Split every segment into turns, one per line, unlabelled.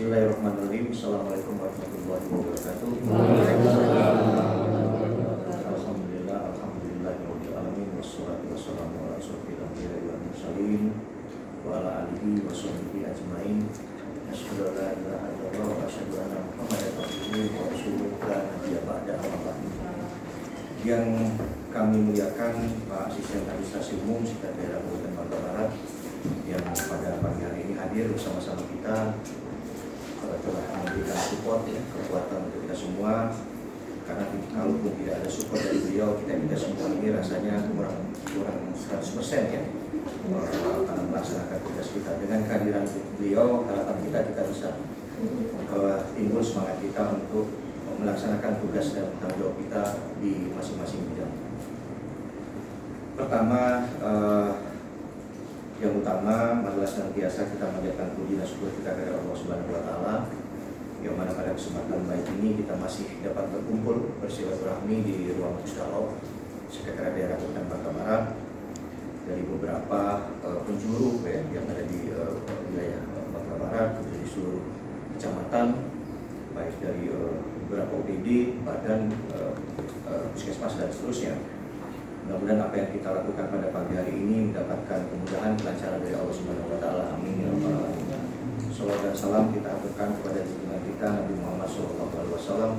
Bismillahirrahmanirrahim. Assalamualaikum warahmatullahi wabarakatuh. Alhamdulillah alamin wassalatu wassalamu ala asyrofil anbiya'i wal mursalin wa ala alihi wa sahbihi ajmain. Asyhadu an la ilaha illallah wa asyhadu anna Muhammadan abduhu wa rasuluhu la nabiyya ba'dahu amma ba'du. Yang kami muliakan Pak Asisten Administrasi Umum Sekretariat Daerah Kabupaten Bangka Barat yang pada pagi hari ini hadir bersama-sama kita, telah memberikan support ya, kekuatan untuk kita semua. Karena kalaupun tidak ada support dari beliau, kita semua ini rasanya kurang 100% ya dalam melaksanakan tugas kita. Dengan kehadiran beliau, harapan kita bisa timbul semangat kita untuk melaksanakan tugas dan tanggung jawab kita di masing-masing bidang. Pertama, yang utama adalah senantiasa kita menjadikan puji dan syukur kita kepada Allah Subhanahu wa Ta'ala, yang mana pada kesempatan baik ini kita masih dapat berkumpul bersilaturahmi di ruang musyawarah Sekretariat Daerah Kabupaten Bangka Barat dari beberapa penjuru ya, yang ada di wilayah Bangka Barat, dari seluruh kecamatan, baik dari beberapa OPD, badan, puskesmas dan seterusnya. Mudah-mudahan apa yang kita lakukan pada pagi hari ini mendapatkan kemudahan, kelancaran dari Allah Subhanahu wa Ta'ala. Amin ya rabbal alamin. Salawat dan salam kita aturkan kepada junjungan kita Nabi Muhammad SAW,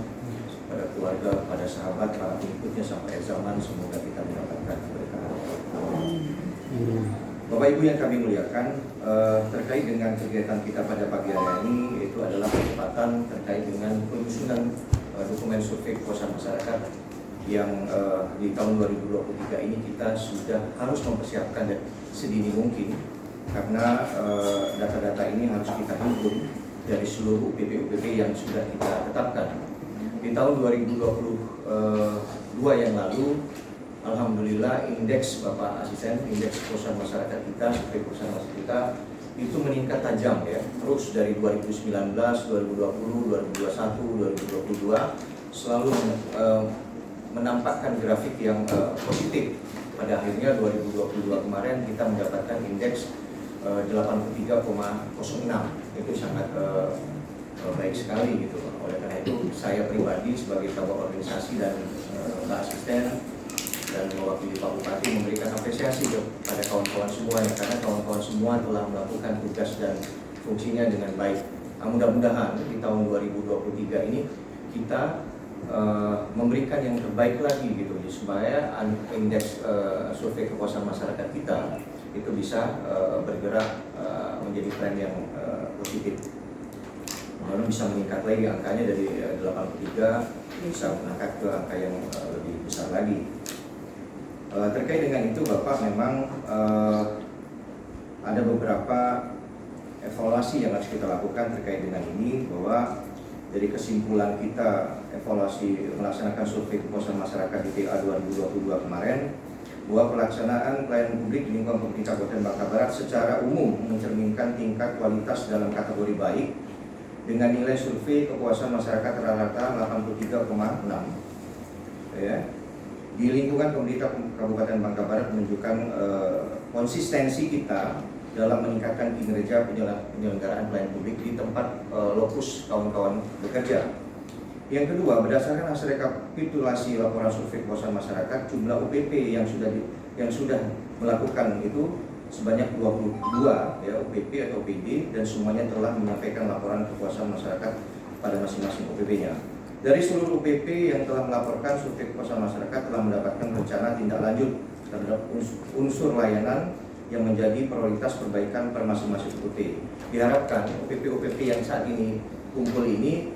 kepada keluarga, kepada sahabat, para pengikutnya sampai zaman. Semoga kita mendapatkan keberkahan. Bapak Ibu yang kami muliakan, terkait dengan kegiatan kita pada pagi hari ini, yaitu adalah percepatan terkait dengan penyusunan dokumen survei kepuasan masyarakat yang di tahun 2023 ini kita sudah harus mempersiapkan sedini mungkin, karena data-data ini harus kita himpun dari seluruh UPP-UPP yang sudah kita tetapkan. Di tahun 2022 yang lalu, alhamdulillah indeks Bapak Asisten, indeks kepuasan masyarakat kita, survei kepuasan masyarakat kita itu meningkat tajam ya, terus dari 2019, 2020, 2021, 2022 selalu menampakkan grafik yang positif. Pada akhirnya 2022 kemarin kita mendapatkan indeks 83,06. Itu sangat baik sekali gitu. Oleh karena itu saya pribadi sebagai ketua organisasi dan Mbak Asisten dan mewakili Pak Bupati memberikan apresiasi kepada kawan-kawan semuanya, karena kawan-kawan semua telah melakukan tugas dan fungsinya dengan baik. Mudah-mudahan di tahun 2023 ini kita memberikan yang terbaik lagi gitu, supaya indeks survei kepuasan masyarakat kita itu bisa bergerak menjadi tren yang positif. Kemudian bisa meningkat lagi angkanya dari 83 bisa mengangkat ke angka yang lebih besar lagi. Terkait dengan itu Bapak, memang ada beberapa evaluasi yang harus kita lakukan terkait dengan ini, bahwa dari kesimpulan kita evaluasi melaksanakan survei kepuasan masyarakat di TA 2022 kemarin, bahwa pelaksanaan pelayanan publik di lingkungan pemerintah Kabupaten Bangka Barat secara umum mencerminkan tingkat kualitas dalam kategori baik dengan nilai survei kepuasan masyarakat rata-rata 83,6. Ya. Di lingkungan pemerintah Kabupaten Bangka Barat menunjukkan konsistensi kita dalam meningkatkan kinerja penyelenggaraan pelayanan publik di tempat lokus kawan-kawan bekerja. Yang kedua, berdasarkan hasil rekapitulasi laporan survei kepuasan masyarakat, jumlah UPP yang sudah melakukan itu sebanyak 22 ya, UPP atau OPD, dan semuanya telah menyampaikan laporan kepuasan masyarakat pada masing-masing UPP-nya. Dari seluruh UPP yang telah melaporkan survei kepuasan masyarakat telah mendapatkan rencana tindak lanjut terhadap unsur layanan yang menjadi prioritas perbaikan per masing-masing UPP. Diharapkan UPP-UPP yang saat ini kumpul ini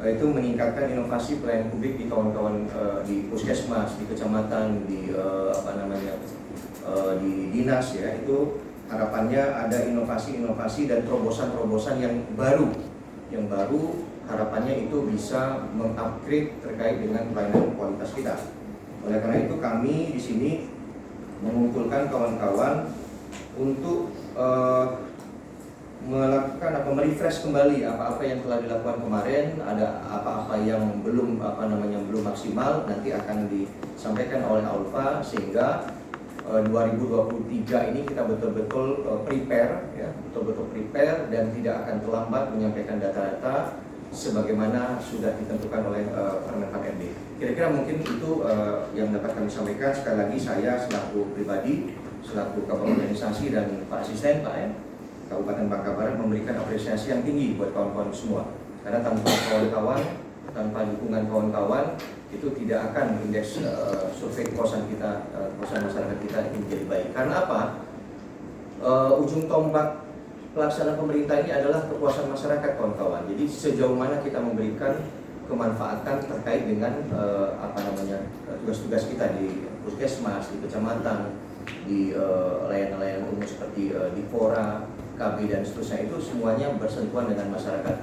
itu meningkatkan inovasi pelayanan publik di kawan-kawan di puskesmas, di kecamatan, di di dinas ya. Itu harapannya ada inovasi-inovasi dan terobosan-terobosan yang baru harapannya itu bisa mengupgrade terkait dengan pelayanan kualitas kita. Oleh karena itu kami di sini mengumpulkan kawan-kawan untuk melakukan merefresh kembali apa-apa yang telah dilakukan kemarin, ada apa-apa yang belum belum maksimal, nanti akan disampaikan oleh Alfa, sehingga 2023 ini kita betul-betul prepare, ya, betul-betul prepare dan tidak akan terlambat menyampaikan data-data sebagaimana sudah ditentukan oleh Permenpan RB. Kira-kira mungkin itu yang dapat kami sampaikan. Sekali lagi saya selaku pribadi, selaku kepala organisasi dan Pak Asisten Pak ya, Kabupaten Bangka Barat memberikan apresiasi yang tinggi buat kawan-kawan semua. Karena tanpa kawan-kawan, tanpa dukungan kawan-kawan, itu tidak akan indeks survei kepuasan kita, kepuasan masyarakat kita ini menjadi baik. Karena apa? Ujung tombak pelaksanaan pemerintah ini adalah kepuasan masyarakat kawan-kawan. Jadi sejauh mana kita memberikan kemanfaatan terkait dengan tugas-tugas kita di puskesmas, di kecamatan, di layanan-layanan umum seperti di Fora, KB dan seterusnya, itu semuanya bersentuhan dengan masyarakat.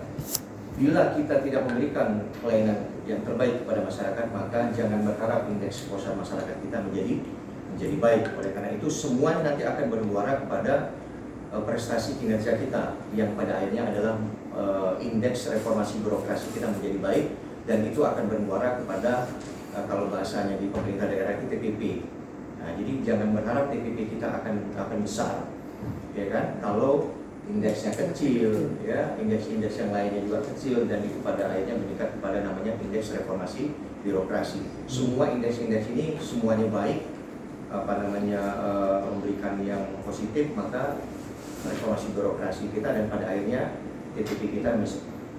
Bila kita tidak memberikan pelayanan yang terbaik kepada masyarakat, maka jangan berharap indeks kepuasan masyarakat kita menjadi baik. Oleh karena itu semua nanti akan bermuara kepada prestasi kinerja kita yang pada akhirnya adalah indeks reformasi birokrasi kita menjadi baik, dan itu akan bermuara kepada kalau bahasanya di pemerintah daerah itu TPP. Nah, jadi jangan berharap TPP kita akan besar, ya kan? Kalau indeksnya kecil, ya indeks-indeks yang lainnya juga kecil, dan itu pada akhirnya meningkat kepada namanya indeks reformasi birokrasi. Semua indeks-indeks ini semuanya baik, memberikan yang positif, maka reformasi birokrasi kita dan pada akhirnya TPP kita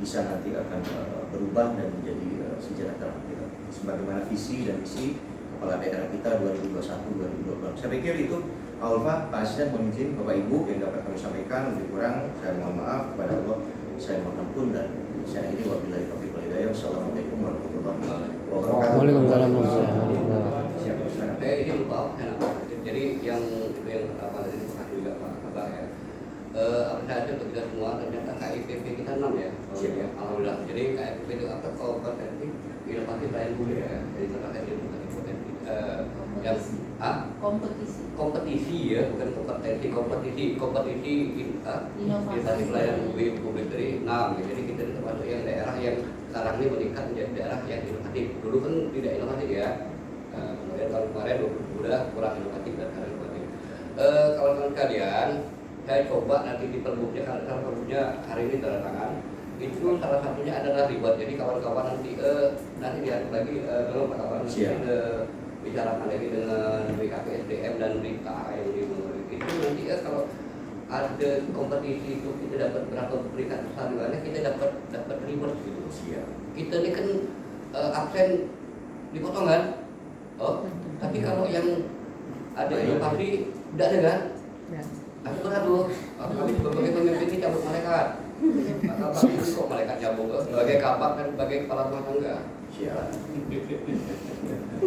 bisa nanti akan berubah dan menjadi sejahtera gitu. Sebagaimana visi dan misi kepala daerah kita 2021-2024. Saya pikir itu Alfa, Pak Asisten, mohon izin Bapak Ibu yang dapat kami sampaikan. Lebih kurang saya mohon maaf kepada Allah, saya mohon ampun, dan saya ini wabillahi taufiq wal hidayah. Wassalamualaikum warahmatullahi wabarakatuh.
Waalaikumsalam warahmatullahi wabarakatuh.
Siap.
Ini lupa, jadi yang apa tadi juga Pak Abah ya. Apresiasi untuk kita semua, ternyata KIPP kita 6 ya.
Siap ya.
Alhamdulillah. Jadi KIPP itu apa? Kompetensi inovasi pelayanan publik ya. Jadi terkait dengan potensi yang kompetisi ya, bukan kompetisi inovasi pelayanan publik dari 6. Jadi kita termasuk yang daerah yang sekarang ini meningkat menjadi daerah yang inovatif. Dulu kan tidak inovatif ya. Kemudian tahun kemarin udah kurang inovatif dan sekarang inovatif. Kawan-kawan sekalian, saya coba nanti di perbuknya, karena perbuknya hari ini tanda tangan. Itu salah satunya adalah ribet. Jadi kawan-kawan nanti diatur lagi kalau Pak kawan bicarakan lagi dengan BKPSDM dan BK yang di itu nanti kalau ada kompetisi itu kita dapat berapa peringkat besar, kita dapat ribet gitu.
Siap.
Kita ini kan absen dipotong kan? Tapi kalau yang ada inovasi tidak ada kan? Aku aduh, kami sebagai pemimpin ini cabut malaikat. Maka ini kok malaikat cabut sebagai kabak dan sebagai kepala rumah tangga.
Siap.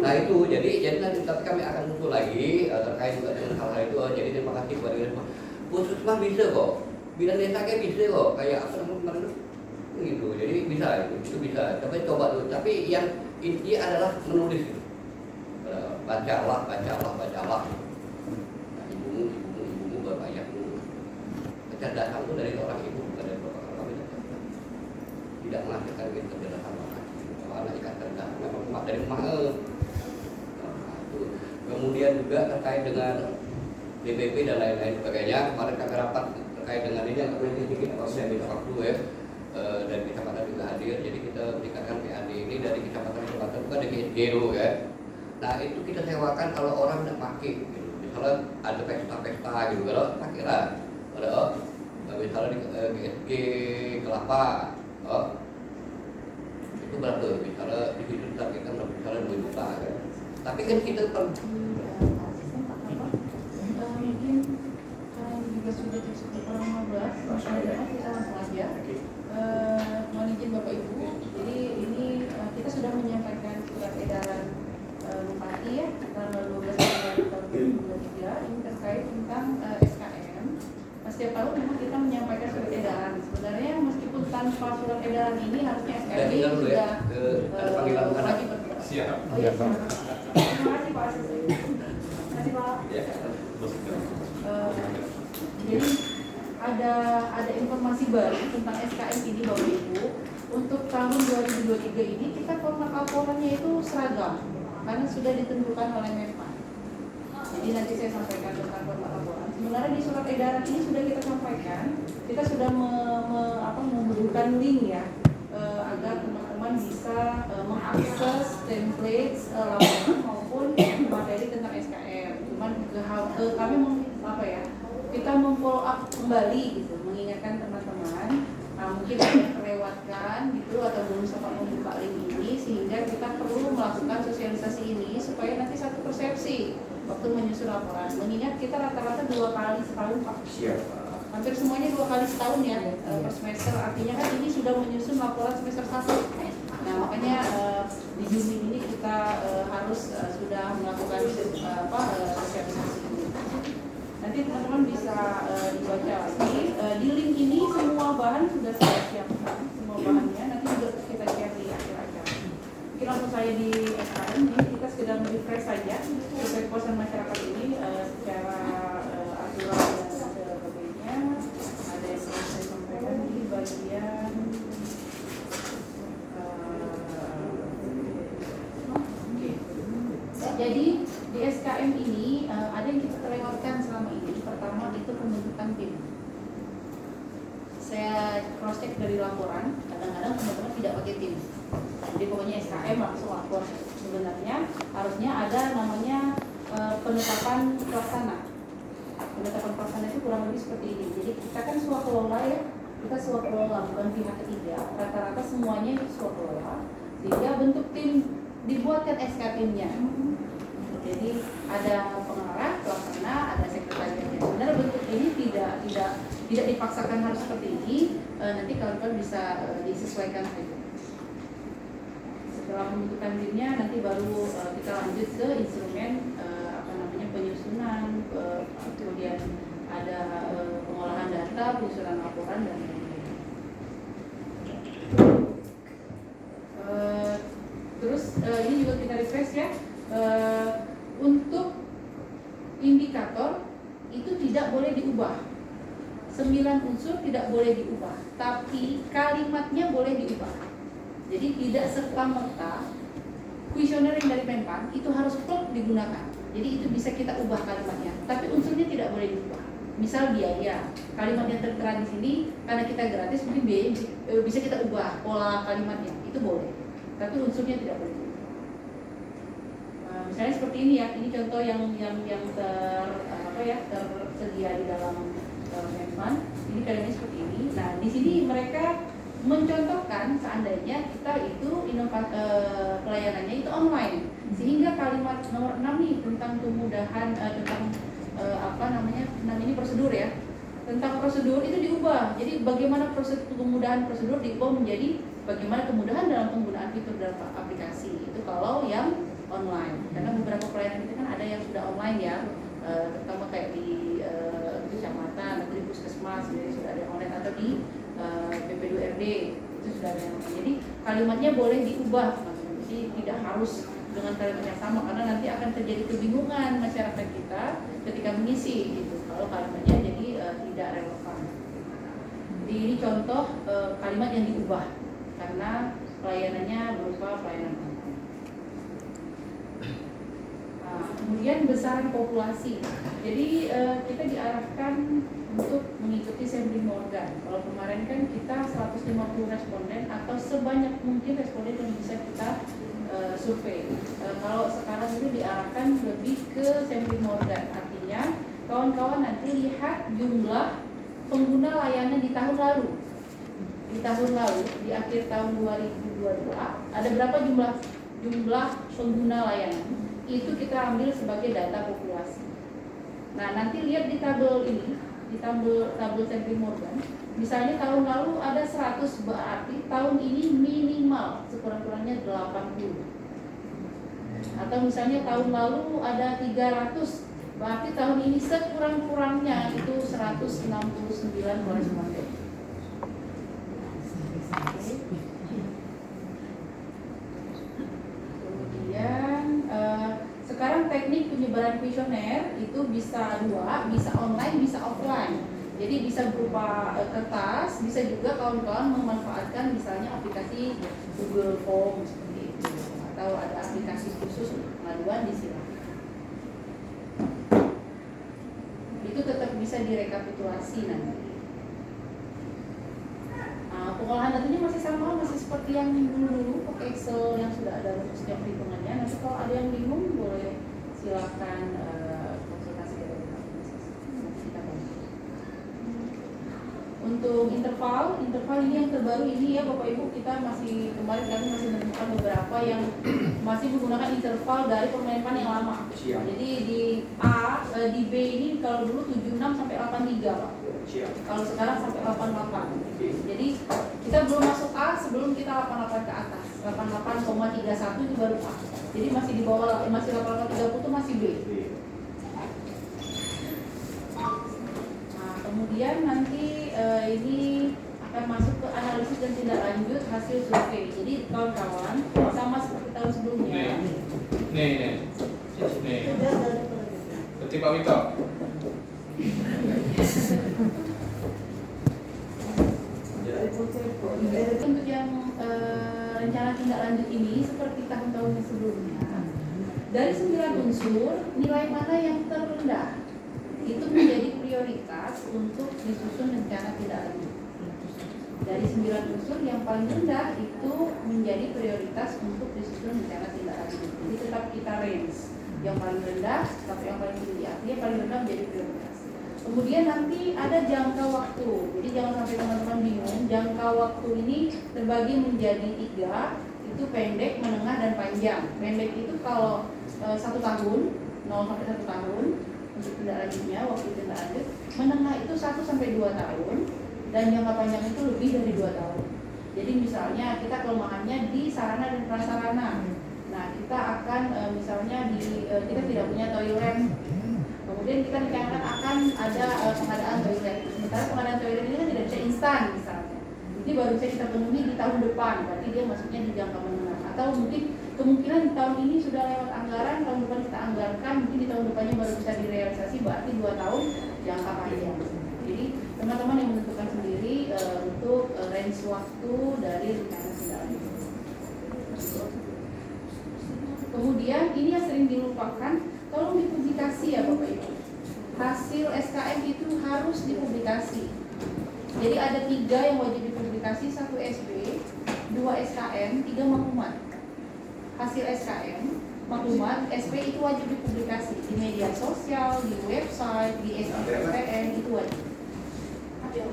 Nah itu jadi nanti tapi kami akan muncul lagi terkait juga dengan hal-hal itu. Jadi terima kasih kepada kita. Puskesmas bisa kok, bidan desa kayak bisa kok, kayak apa namanya gitu. Jadi bisa itu bisa. Tapi coba dulu. Tapi yang inti adalah menulis itu. Bacalah. Nah, ibumu bapak ayahmu. Kecerdasan itu dari orang ibu, bukan dari bapak kami. Tidak menghasilkan kecerdasan bapak. Anak ikan cerdas memang emak dari emak. Kemudian juga terkait dengan DPP dan lain-lain sebagainya. Kemarin kami rapat terkait dengan ini yang kami tinggi kalau saya minta waktu ya. Dan kecamatan juga hadir. Jadi kita meningkatkan PAD ini dari kecamatan bukan dari SG dulu ya. Nah itu kita sewakan kalau orang tidak pakai. Gitu. Misalnya ada pesta-pesta gitu, kalau pakai lah. Misalnya di SG Kelapa. Itu berapa? Misalnya di situ kita misalnya 2 juta kan. Tapi kan kita
mungkin juga sudah cukup kurang 15, kita langsung aja. Mohon izin Bapak Ibu, jadi ini kita sudah menyampaikan surat edaran Bupati ya tanggal 12 Januari tahun 2023 ini terkait tentang SKM. Setiap tahun memang kita menyampaikan surat edaran. Sebenarnya meskipun tanpa surat edaran ini harusnya SKM ini sudah wajib bergerak.
siap.
Oh iya, terima kasih Pak Asisten. Terima kasih Pak. Jadi ada informasi baru tentang SKM ini Bapak Ibu. Untuk tahun 2023 ini kita format laporannya itu seragam karena sudah ditentukan oleh Menpan. Jadi nanti saya sampaikan tentang format laporan. Sebenarnya di surat edaran ini sudah kita sampaikan, kita sudah memberikan link ya, agar teman-teman bisa mengakses template laporan maupun materi tentang SKM. Cuman kami kita memfollow up kembali gitu, mengingatkan teman-teman. Mungkin ada yang terlewatkan gitu atau belum sempat membuka link ini, sehingga kita perlu melakukan sosialisasi ini supaya nanti satu persepsi waktu menyusun laporan. Mengingat kita rata-rata 2 kali setahun Pak.
Siap.
Hampir semuanya 2 kali setahun ya per semester. Artinya kan ini sudah menyusun laporan semester 1. Nah makanya di Juni ini kita harus sudah melakukan sosialisasi ini. Nanti teman-teman bisa dibaca lagi. Di link ini semua bahan sudah saya siapkan, semua bahannya nanti juga kita share di akhir acara. Mungkin langsung saya di SKM ini kita sedang refresh saja survei kepuasan masyarakat ini secara aturan dan sebagainya. Ada yang saya sampaikan di bagian jadi di SKM ini ada yang kita terlewatkan selama ini. Pertama itu pembentukan tim. Saya cross check dari laporan, kadang-kadang teman-teman tidak pakai tim. Jadi pokoknya SKM langsung lapor. Sebenarnya harusnya ada namanya penetapan pelaksana. Penetapan pelaksana itu kurang lebih seperti ini. Jadi kita kan swakelola ya, kita swakelola bukan pihak ketiga. Rata-rata semuanya itu swakelola. Sehingga bentuk tim, dibuatkan SK-timnya. Jadi ada pengarah, pelaksana, ada sekretariatnya. Sebenarnya bentuk ini tidak dipaksakan harus seperti ini. Nanti kawan-kawan bisa disesuaikan saja. Setelah pembentukan timnya, nanti baru kita lanjut ke instrumen penyusunan, kemudian ada pengolahan data, penyusunan laporan dan lain-lain. Terus ini juga kita refresh ya. Untuk indikator itu tidak boleh diubah. 9 unsur tidak boleh diubah, tapi kalimatnya boleh diubah. Jadi tidak serta-merta kuesioner yang dari Menpan itu harus plot digunakan. Jadi itu bisa kita ubah kalimatnya, tapi unsurnya tidak boleh diubah. Misal biaya, kalimat yang tertera di sini karena kita gratis mungkin biaya bisa kita ubah pola kalimatnya, itu boleh. Tapi unsurnya tidak boleh diubah. Misalnya seperti ini ya, ini contoh yang tersedia di dalam Menpan. Ini kalimatnya seperti ini. Nah, di sini mereka mencontohkan seandainya kita itu pelayanannya itu online, sehingga kalimat nomor 6 nih tentang kemudahan namanya prosedur ya, tentang prosedur itu diubah. Jadi bagaimana kemudahan prosedur diubah menjadi bagaimana kemudahan dalam penggunaan fitur dalam aplikasi. Itu kalau yang online, karena beberapa pelayanan itu kan ada yang sudah online ya, terutama kayak di kecamatan atau di puskesmas, jadi sudah ada yang online, atau di PP2RD itu sudah ada yang online. Jadi kalimatnya boleh diubah, jadi tidak harus dengan kalimat yang sama, karena nanti akan terjadi kebingungan masyarakat kita ketika mengisi gitu kalau kalimatnya jadi tidak relevan. Jadi ini contoh kalimat yang diubah karena pelayanannya berupa pelayanan online. Kemudian besaran populasi. Jadi kita diarahkan untuk mengikuti sampling Morgan. Kalau kemarin kan kita 150 responden atau sebanyak mungkin responden yang bisa kita survei. Kalau sekarang itu diarahkan lebih ke sampling Morgan. Artinya kawan-kawan nanti lihat jumlah pengguna layanan di tahun lalu. Di tahun lalu, di akhir tahun 2022, ada berapa jumlah pengguna layanan? Itu kita ambil sebagai data populasi. Nah, nanti lihat di tabel ini, di tabel sampling Morgan, misalnya tahun lalu ada 100, berarti tahun ini minimal sekurang-kurangnya 80. Atau misalnya tahun lalu ada 300, berarti tahun ini sekurang-kurangnya itu 169 koresponden. Sekarang teknik penyebaran kuesioner itu bisa 2, bisa online, bisa offline. Jadi bisa berupa kertas, bisa juga kawan-kawan memanfaatkan misalnya aplikasi Google Form seperti itu, atau ada aplikasi khusus untuk pengaduan, disilakan. bisa direkapitulasi nanti. Pengolahan datanya masih sama, masih seperti yang dulu pakai Excel yang sudah ada setiap hitungannya. Nanti kalau ada yang bingung boleh silakan konsultasi ke organisasi. Kita bantu. Untuk interval ini yang terbaru ini ya Bapak Ibu, kita masih kemarin kami masih menemukan beberapa yang masih menggunakan interval dari permenpan yang lama.
Siap.
Jadi di B ini kalau dulu 76 sampai 83 Pak.
Siap.
Kalau sekarang sampai 88. Jadi kita belum masuk A sebelum kita 88 ke atas. 88,31 itu baru A. Jadi masih di bawah, masih 88,30 itu masih B. Nah, kemudian nanti ini akan masuk ke analisis dan tindak lanjut hasil survei. Jadi kawan-kawan sama seperti tahun sebelumnya.
Nih. Seperti Pak Wito.
Untuk yang rencana tindak lanjut ini seperti tahun-tahun sebelumnya, dari 9 unsur nilai mana yang terendah itu menjadi prioritas untuk disusun rencana tindak lanjut. Dari 9 unsur yang paling rendah itu menjadi prioritas untuk disusun rencana tindak lanjut. Jadi tetap kita range yang paling rendah sampai yang paling tinggi, artinya paling rendah menjadi prioritas. Kemudian nanti ada jangka waktu, jadi jangan sampai teman-teman bingung. Jangka waktu ini terbagi menjadi 3, itu pendek, menengah, dan panjang. Pendek itu kalau 1 tahun, 0 sampai 1 tahun untuk tindak lanjutnya, waktu tindak lanjut. Menengah itu 1 sampai 2 tahun, dan jangka panjang itu lebih dari 2 tahun. Jadi misalnya kita kelemahannya di sarana dan prasarana. Nah kita akan misalnya kita tidak punya toilet. Kemudian kita rencanakan akan ada pengadaan toilet. Sementara pengadaan toilet ini kan tidak bisa instan misalnya. Jadi baru bisa kita penuhi di tahun depan, berarti dia masuknya di jangka menengah. Atau mungkin kemungkinan di tahun ini sudah lewat anggaran, tahun depan kita anggarkan, mungkin di tahun depannya baru bisa direalisasi, berarti 2 tahun jangka panjang. Jadi teman-teman yang menentukan sendiri untuk range waktu dari rencana tindak lanjut. Kemudian ini yang sering dilupakan, tolong dipublikasi ya Bapak Ibu. Hasil SKM itu harus dipublikasi. Jadi ada 3 yang wajib dipublikasi, 1 SB, 2 SKM, 3 maklumat. Hasil SKM, maklumat, SP itu wajib dipublikasi di media sosial, di website, di SPPN, itu wajib. Ya,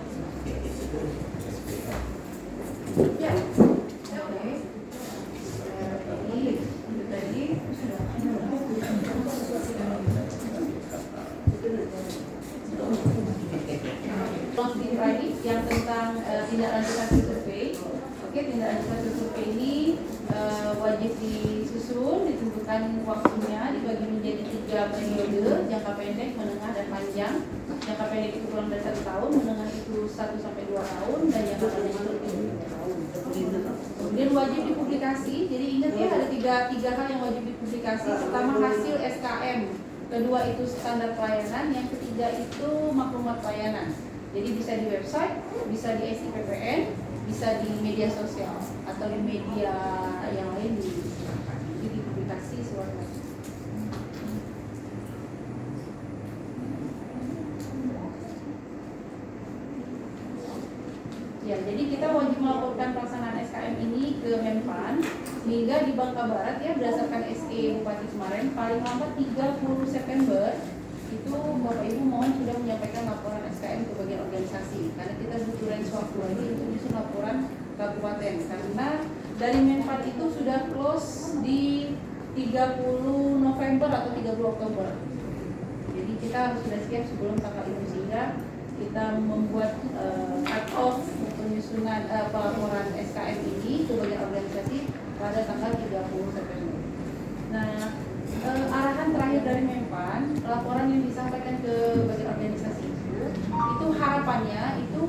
oke. Jadi itu tadi yang tentang tindak lanjut hasil survei. Oke, tindak lanjut hasil survei ini wajib disusun, ditentukan waktunya, dibagi menjadi 3 periode, jangka pendek, menengah, dan panjang. Jangka pendek itu kurang dari 1 tahun, menengah itu 1 sampai 2 tahun, dan jangka panjang itu lebih dari 2 tahun. Kemudian wajib dipublikasi. Jadi ingat ya, ada tiga hal yang wajib dipublikasi. Pertama hasil SKM, kedua itu standar pelayanan, yang ketiga itu maklumat pelayanan. Jadi bisa di website, bisa di SIPPN, bisa di media sosial atau di media yang lain dipublikasi sewaktu. Ya, jadi kita wajib melaporkan pelaksanaan SKM ini ke Menpan hingga di Bangka Barat ya, berdasarkan SE Bupati kemarin paling lambat 30 September itu Bapak Ibu mohon sudah menyampaikan laporan SKM ke bagian organisasi, karena kita butuh range waktu lagi untuk menyusun laporan kabupaten, karena dari Menpan itu sudah close di 30 November atau 30 Oktober. Jadi kita harus sudah siap sebelum tanggal itu, sehingga kita membuat cut off penyusunan pelaporan SKM ini ke bagian organisasi pada tanggal 30 September. Nah, arahan terakhir dari Menpan, laporan yang disampaikan ke bagian organisasi itu harapannya itu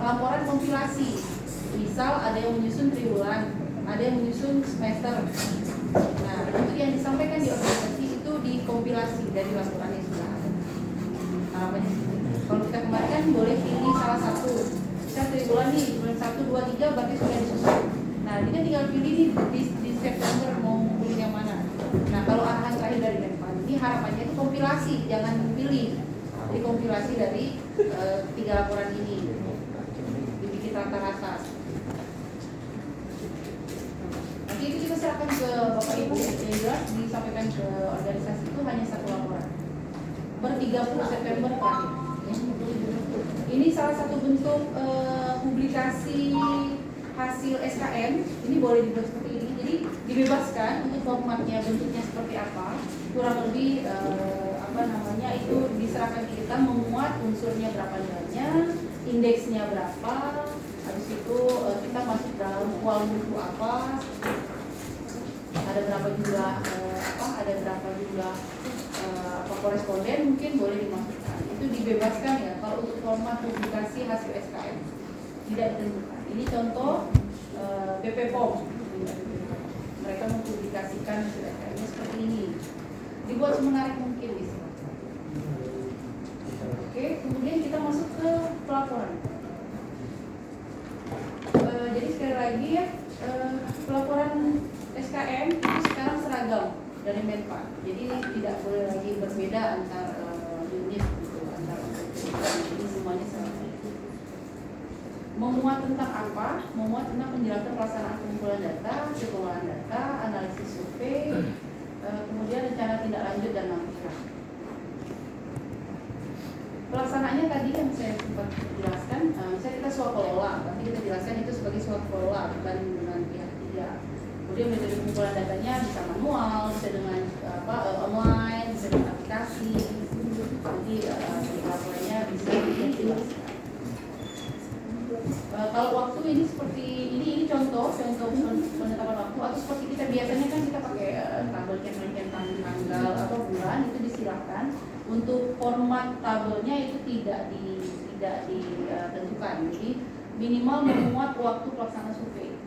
laporan kompilasi. Misal ada yang menyusun triwulan, ada yang menyusun semester. Nah, itu yang disampaikan di organisasi itu dikompilasi dari laporan yang sudah ada. Harapannya kalau kita kemarin kan boleh pilih salah satu. Bisa triwulan nih, bulan 1, 2, 3 berarti sudah disusun. Nah, ini kan tinggal pilih nih di September mau pilih yang mana. Nah, kalau arahan terakhir dari Menpan ini harapannya itu kompilasi, jangan pilih. Jadi kompilasi dari 3 laporan ini dibikin rata-rata. Nanti itu kita serahkan ke Bapak Ibu, yang jelas disampaikan ke organisasi itu hanya 1 laporan per 30 September terakhir. Ini salah satu bentuk publikasi hasil SKM. Ini boleh dibuat seperti ini. Jadi dibebaskan untuk formatnya, bentuknya seperti apa. Kurang lebih itu diserahkan ke kita, memuat unsurnya berapa nilainya, indeksnya berapa. Habis itu kita masuk dalam kual buku apa, ada berapa jumlah koresponden mungkin boleh dimasukkan. Itu dibebaskan ya kalau untuk format publikasi hasil SKM tidak ditentukan. Ini contoh BP POM, mereka mempublikasikan hasil SKM-nya seperti ini, dibuat semenarik mungkin di sini. Oke, kemudian kita masuk ke pelaporan. Jadi sekali lagi ya, pelaporan SKM itu sekarang seragam dari Menpan. Jadi tidak boleh lagi berbeda antar unit gitu, antar jadi semuanya sama. Memuat tentang apa? Memuat tentang penjelasan pelaksanaan pengumpulan data, pengolahan data, analisis survei, kemudian rencana tindak lanjut dan lampiran. Pelaksanaannya tadi yang saya sempat jelaskan, misalnya kita swakolola, nanti kita jelaskan itu sebagai swakolola bukan dengan pihak ketiga. Kemudian metode pengumpulan datanya bisa manual, bisa dengan online, bisa dengan aplikasi. Nanti laporannya bisa dijelaskan. Kalau waktu ini seperti ini contoh penetapan waktu, atau seperti kita biasanya kan kita pakai tabel yang tanggal atau bulan, itu disilahkan. Untuk format tabelnya itu tidak ditentukan. Jadi minimal memuat waktu pelaksanaan survei.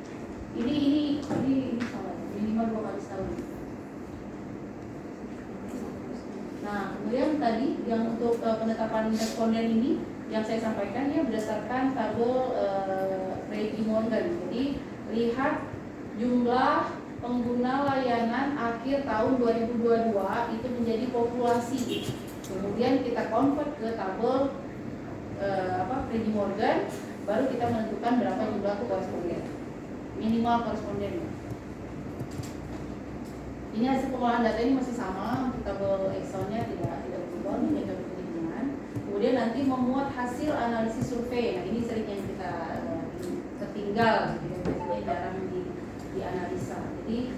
Ini salah, minimal 2 kali setahun. Nah, kemudian tadi yang untuk penetapan responden ini yang saya sampaikan ya berdasarkan tabel Reggie Morgan. Jadi lihat jumlah pengguna layanan akhir tahun 2022 itu menjadi populasi. Kemudian kita convert ke tabel Reggie Morgan, baru kita menentukan berapa jumlah koresponden, minimal korespondennya. Ini hasil pengolahan data ini masih sama, untuk tabel Excel-nya tidak berubah, ini metode perhitungan. Kemudian nanti memuat hasil analisis survei. Nah ini sering yang kita tertinggal, gitu, biasanya jarang dianalisa. Jadi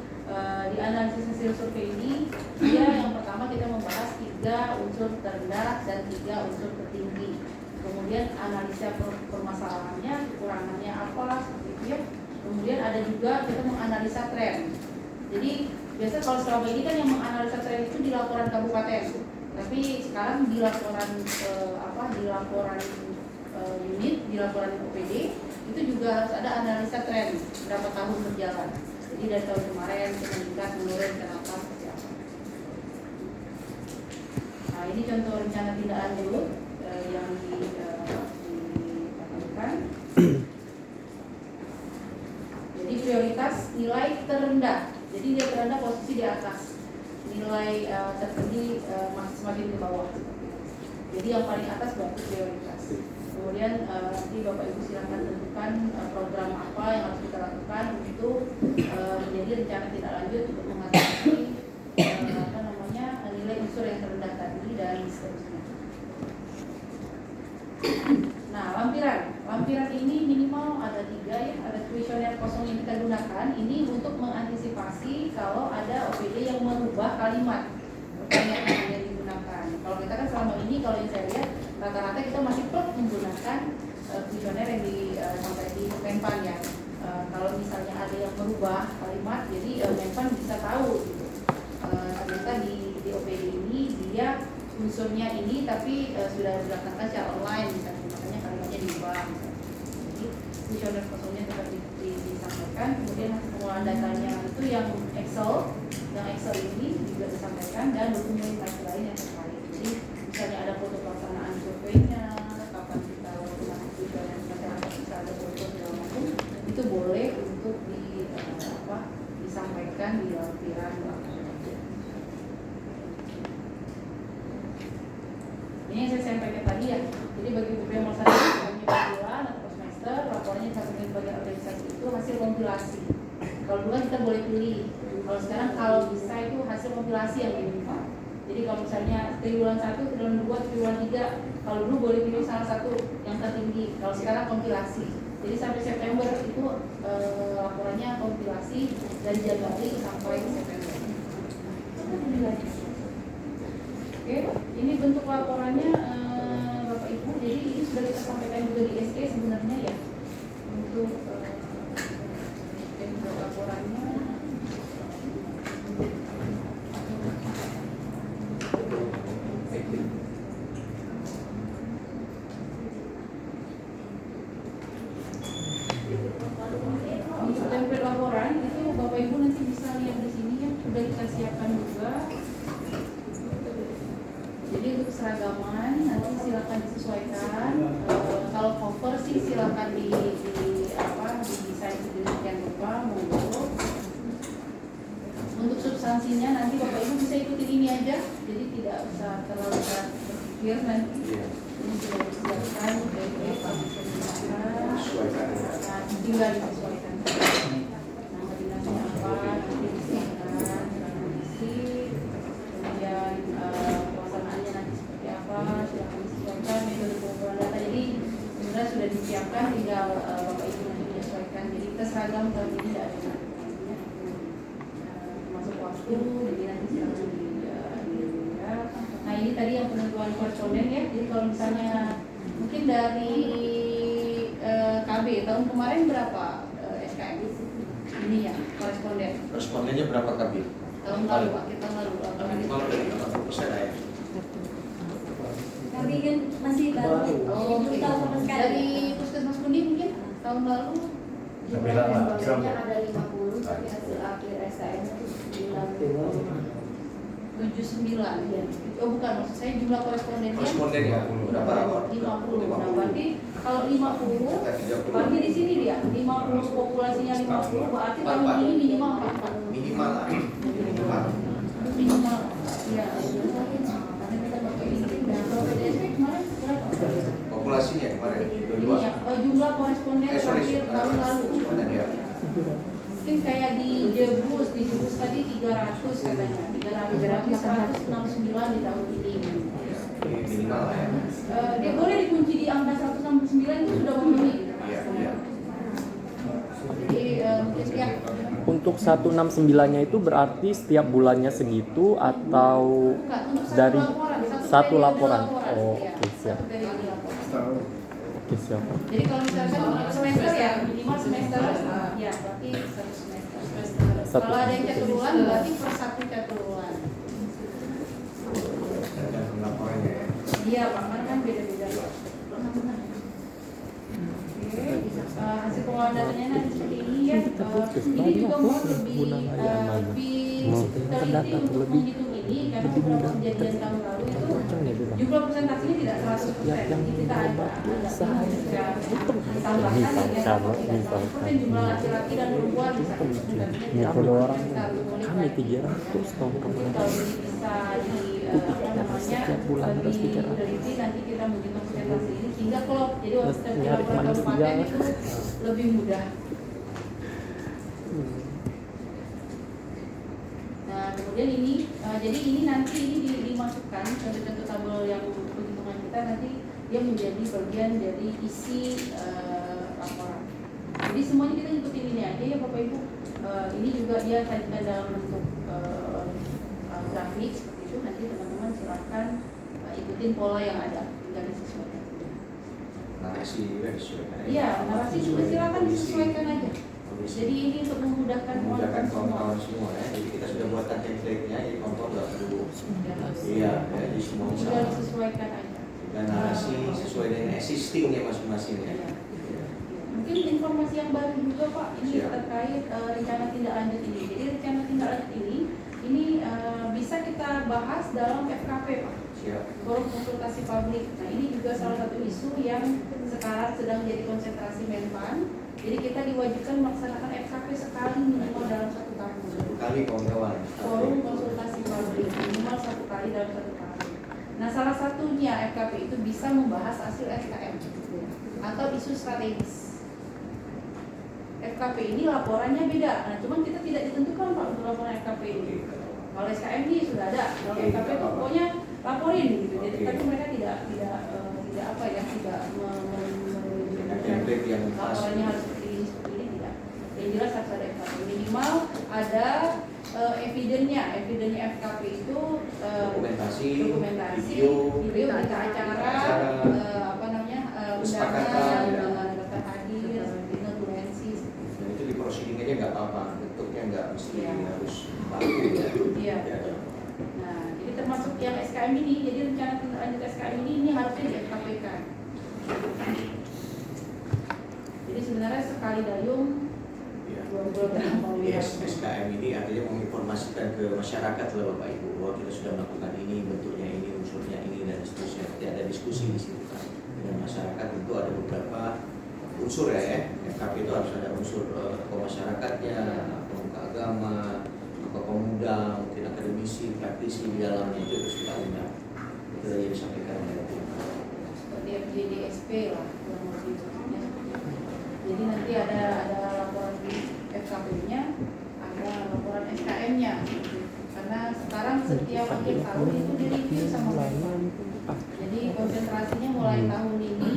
di analisis hasil survei ini, yang pertama kita membahas 3 unsur terendah dan 3 unsur tertinggi. Kemudian analisa permasalahannya, kekurangannya apa, seperti itu ya. Kemudian ada juga kita menganalisa tren. Jadi biasa kalau selama ini kan yang menganalisa tren itu di laporan kabupaten. Tapi sekarang di laporan unit, di laporan OPD itu juga harus ada analisa tren berapa tahun berjalan. Jadi dari tahun kemarin meningkat, menurun, kenapa, seperti apa. Nah ini contoh rencana tindak lanjut yang dikatakan. Jadi prioritas nilai terendah. Jadi dia terendah posisi di atas, nilai tertinggi semakin ke bawah. Jadi yang paling atas berarti prioritas. Kemudian nanti Bapak Ibu silakan tentukan program apa yang harus kita lakukan untuk menjadi rencana tindak lanjut untuk mengatasi nilai unsur yang terendah tadi dan seterusnya. Nah, lampiran ini minimal ada 3 ya, ada kuesioner kosong yang kita gunakan. Ini untuk mengantisipasi kalau ada OPD yang merubah kalimat pertanyaan yang digunakan. Kalau kita kan selama ini, kalau yang saya lihat rata-rata kita masih menggunakan kuesioner yang sampai di Menpan ya. Kalau misalnya ada yang merubah kalimat, jadi Menpan bisa tahu gitu. Ternyata di OPD ini dia unsurnya ini tapi sudah dilaksanakan secara online misalnya, makanya kalimatnya diubah misalnya. Jadi kuesioner kosongnya tetap disampaikan. Kemudian hasil pengolahan datanya itu yang Excel ini juga disampaikan, dan dokumentasi lain yang terkait. Jadi misalnya ada foto pelaksanaan surveinya, kapan kita lakukan kuesioner masyarakat, bisa ada foto segala macam, itu boleh untuk disampaikan di lampiran belakang. Ini yang saya Iya, jadi bagi buku yang melaksanakan bulan atau per semester, laporannya disampaikan ke bagian organisasi itu hasil kompilasi. Kalau dulu kita boleh pilih, kalau sekarang kalau bisa itu hasil kompilasi yang diminta. Jadi kalau misalnya triwulan 1, triwulan 2, triwulan 3, kalau dulu boleh pilih salah satu yang tertinggi. Kalau sekarang kompilasi. Jadi sampai September itu laporannya kompilasi dari Januari sampai September. Oke, ini bentuk laporannya Bapak Ibu. Jadi ini sudah kita sampaikan juga di SE sebenarnya ya. Untuk bentuk laporannya. Untuk template laporan itu Bapak Ibu nanti bisa lihat di sini ya, sudah kita siapkan juga. Jadi untuk keseragaman nanti silakan disesuaikan. Kalau cover sih silakan di desain sedemikian rupa monggo. Untuk substansinya nanti Bapak Ibu bisa ikutin ini aja. Jadi tidak usah terlalu berpikir nanti. Ini sudah disiapkan baik-baik tinggal disesuaikan. Nama dinasnya apa, nanti disiapkan kondisi, kemudian pelaksanaannya nanti seperti apa, silakan disesuaikan metode pengumpulan data. Jadi sebenarnya sudah disiapkan, tinggal Bapak Ibu nanti menyesuaikan. Jadi kita seragam tahun ini tidak ada masuk waktu, jadi nanti silakan dilihat. Nah ini tadi yang penentuan koresponden ya. Jadi kalau misalnya mungkin dari KB tahun kemarin berapa SKM ini ya koresponden?
Respondennya berapa KB?
Tahun lalu Pak, kita lalu.
Minimal dari 80% ya.
Kami kan masih baru, belum tahu sama sekali.
Dari Puskesmas Kundi mungkin tahun lalu
Jumlahnya ada 50, tapi hasil akhir SKM itu
79 ya. Oh bukan, maksud saya jumlah korespondennya
Koresponden ya, berapa?
50. Nah, berarti kalau 50, berarti di sini dia 50 populasinya 50, berarti tahun ini minimal 4.
Minimal lah. Minimal.
Minimal. Iya. Karena kita pakai ini. Nah, kalau PDSP kemarin berapa?
Populasinya kemarin
Ini ya, jumlah koresponden terakhir tahun lalu.
ya.
Mungkin kayak di Jebus tadi 300 katanya. 300, 169 di tahun ini.
Minimal lah ya.
Dia boleh dikunci di angka 169 itu sudah memenuhi.
Iya.
Jadi mungkin ya.
Untuk 169-nya itu berarti setiap bulannya segitu atau
Bukan, untuk
dari satu
periode
laporan? Oh,
ya.
oke, siap.
Satu periode laporan.
Oke, siap.
Jadi kalau misalkan semester ya minimal semester ya berarti satu semester. Kalau ada yang catur bulan berarti per satu catur bulan.
Dan laporannya ya.
Iya Pak, kan beda-beda. Oke, hasil pengolahan datanya nanti seperti ini ya. Ini juga mohon lebih teliti untuk menghitung ini karena beberapa kejadian tahun lalu itu jumlah persentasinya tidak 100%. Jadi kita ada tambahkan ya jumlah laki-laki dan perempuan
Ya, kalau orang kami 300 tahun kemarin.
kalau bisa
Setiap bulan harus
lebih
300.
teliti nanti kita menghitung persentase ini sehingga kalau jadi waktu kita
Nyari
laporan
manusia.
kabupaten itu lebih mudah. Nah kemudian ini jadi ini nanti ini dimasukkan contoh-contoh tabel yang perhitungan kita nanti dia menjadi bagian dari isi laporan. Jadi semuanya kita ikutin ini aja ya Bapak Ibu. Ini juga dia sajikan dalam bentuk grafik seperti itu. Nanti teman-teman silahkan ikutin pola yang ada tinggal disesuaikan.
Narasi juga disesuaikan.
Iya, narasi juga silakan disesuaikan aja. Jadi ini untuk memudahkan
memudahkan
semua.
kawan-kawan semua ya. Jadi kita sudah buatkan template-nya, jadi kawan-kawan nggak perlu. Iya, ya, jadi semua
Sudah
sama.
disesuaikan aja.
Dan narasi sesuai dengan existingnya masing-masing ya.
Iya. Mungkin informasi yang baru juga Pak, ini
Siap.
terkait rencana tindak lanjut ini. Jadi rencana tindak lanjut ini bisa kita bahas dalam FKP Pak.
Siap.
Forum konsultasi publik. Nah ini juga salah satu isu yang sekarang sedang jadi konsentrasi Menpan. Jadi kita diwajibkan melaksanakan FKP sekali minimal dalam 1 tahun.
Satu kali kawan-kawan.
Forum konsultasi publik minimal 1 kali dalam 1 tahun. Nah, salah satunya FKP itu bisa membahas hasil SKM atau isu strategis. FKP ini laporannya beda. Nah, cuman kita tidak ditentukan Pak untuk laporan FKP ini. Kalau SKM ini sudah ada, kalau FKP itu pokoknya laporin gitu. Jadi tapi mereka tidak apa ya, tidak
template yang pas.
laporannya harus seperti ini tidak. Yang jelas harus ada FKP. Minimal ada evidennya FKP itu
dokumentasi,
video berita acara, apa namanya, undangan, daftar hadir, dokumensi.
Dan itu di proceeding aja nggak apa-apa, bentuknya nggak mesti
Iya.
harus baku ya.
Iya. Nah, jadi termasuk yang SKM ini, jadi rencana tindak lanjut SKM ini harusnya di FKP-kan. Jadi sebenarnya sekali dayung
Iya.
dua program mau
Yes, SKM ini artinya menginformasikan ke masyarakat lah Bapak Ibu bahwa kita sudah melakukan ini, bentuknya ini, unsurnya ini dan seterusnya. Nanti ada diskusi di situ kan dengan masyarakat. Tentu ada beberapa unsur ya. FKP itu harus ada unsur masyarakatnya, pemuka agama, tokoh pemuda, mungkin akademisi, praktisi di dalamnya itu harus kita undang. Itu yang disampaikan oleh Bapak.
seperti FJDSP lah kurang lebih bentuknya seperti itu. Jadi nanti ada laporan FKP-nya, ada laporan SKM-nya. Karena sekarang setiap akhir tahun itu direview sama Menpan. Jadi konsentrasinya mulai tahun ini